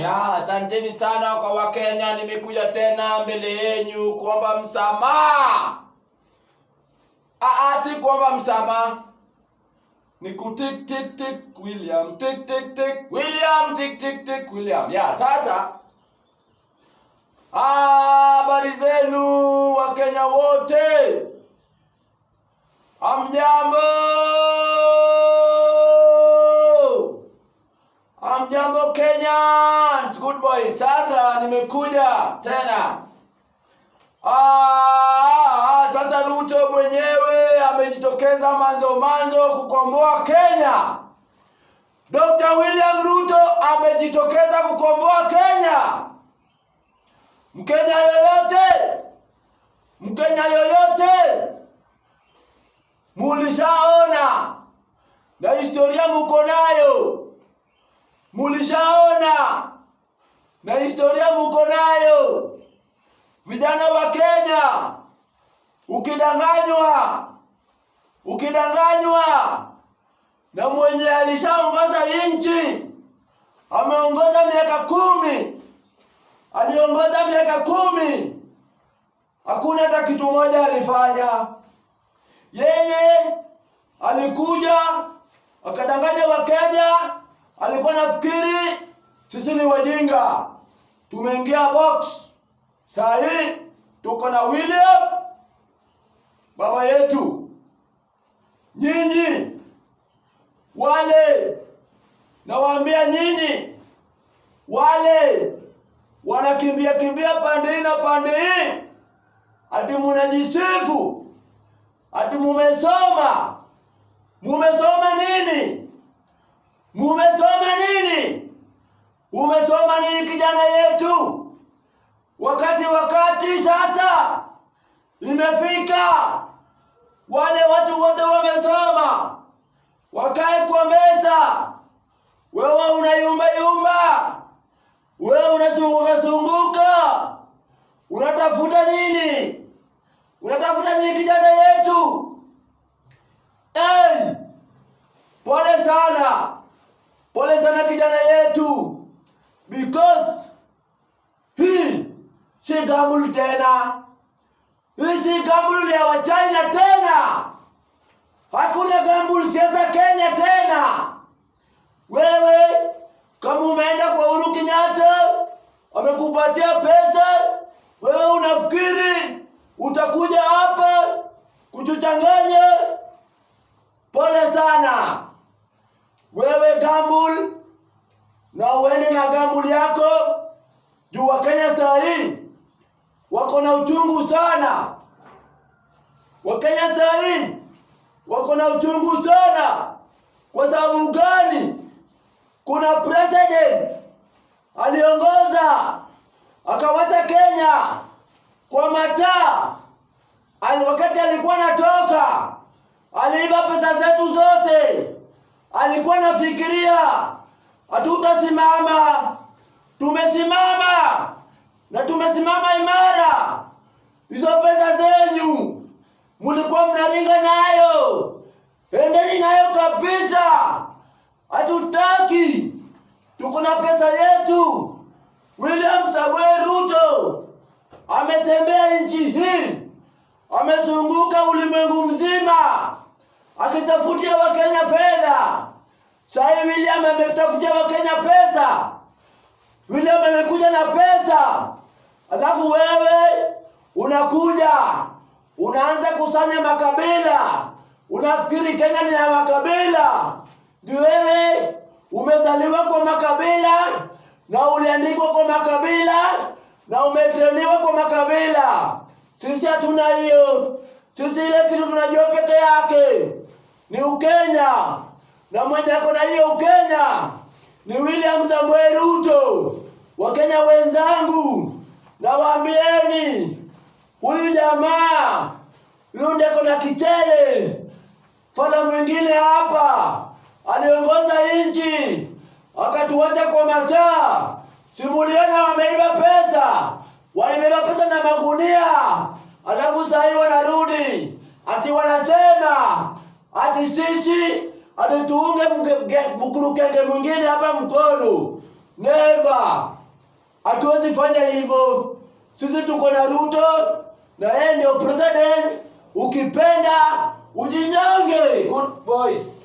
Ya, asanteni sana kwa Wakenya. Nimekuja tena mbele yenu kuomba msamaha. Si kuomba msamaha. Ni kutik tik tik William, tik tik tik William, tik tik tik William. Ya, sasa habari zenu Wakenya wote. Amjambo. Amjambo Kenyans, good boy. Sasa nimekuja tena. Sasa Ruto mwenyewe amejitokeza manzo kukomboa Kenya. Dr. William Ruto amejitokeza kukomboa Kenya. Mkenya yoyote mulishaona na historia muko nayo. Mulishaona na historia muko nayo. Vijana wa Kenya, ukidanganywa na mwenye alishaongoza nchi, ameongoza miaka 10, aliongoza miaka 10, hakuna hata kitu moja alifanya. Yeye alikuja akadanganya Wakenya. Alikuwa nafikiri sisi ni wajinga. Tumeingia box. Saa hii tuko na William baba yetu. Nyinyi wale, nawaambia nyinyi wale wanakimbia pande hii na pande hii, ati munajisifu ati mumesoma. Mumesoma nini? Umesoma nini kijana yetu? Wakati sasa imefika, wale watu wote wamesoma wakae kwa meza. Wewe unayumba, wewe unazunguka. Unatafuta nini? Kijana yetu? Pole sana kijana yetu, because hii si gamble tena. Hii si gamble ya Wachina tena. Hakuna gamble siasa Kenya tena. Wewe kama umeenda kwa Uhuru Kenyatta amekupatia pesa, wewe unafikiri utakuja hapa kutuchanganya? Pole sana. Wewe gamble na uende na gamble yako. Juu Wakenya saa hii wako na uchungu sana. Wakenya saa hii wako na uchungu sana. Kwa sababu gani? Kuna president aliongoza akawacha Kenya kwa mataa. Wakati alikuwa anatoka, aliiba pesa zetu zote. Alikuwa nafikiria hatutasimama. Tumesimama na tumesimama imara. Hizo pesa zenyu mulikuwa mnaringa nayo, endeni nayo kabisa. Hatutaki. Tuko na pesa yetu. William Samoei Ruto ametembea nchi hii, amezunguka ulimwengu mzima akitafutia Wakenya fedha. Sasa William ametafutia Wakenya pesa. William amekuja na pesa. Alafu wewe unakuja unaanza kusanya makabila. Unafikiri Kenya ni ya makabila? Ndio, wewe umezaliwa kwa makabila na uliandikwa kwa makabila na umetreniwa kwa makabila. Sisi hatuna hiyo. Sisi ile kitu tunajua peke yake ni Ukenya, na mwenye ako na hiyo Ukenya ni William Samoei Ruto. Wakenya wenzangu, nawaambieni huyu jamaa yule ako na kichele. Fala mwingine hapa aliongoza nchi akatuacha kwa mataa. Simuliona wameiba pesa. Walibeba pesa na magunia. Alafu saa hii wanarudi ati wanasema ati sisi ati tuunge mkurukenge mwingine hapa mkono. Never. Hatuwezi fanya hivyo. Sisi tuko na Ruto na yeye ndio president. Ukipenda ujinyonge. Good boys.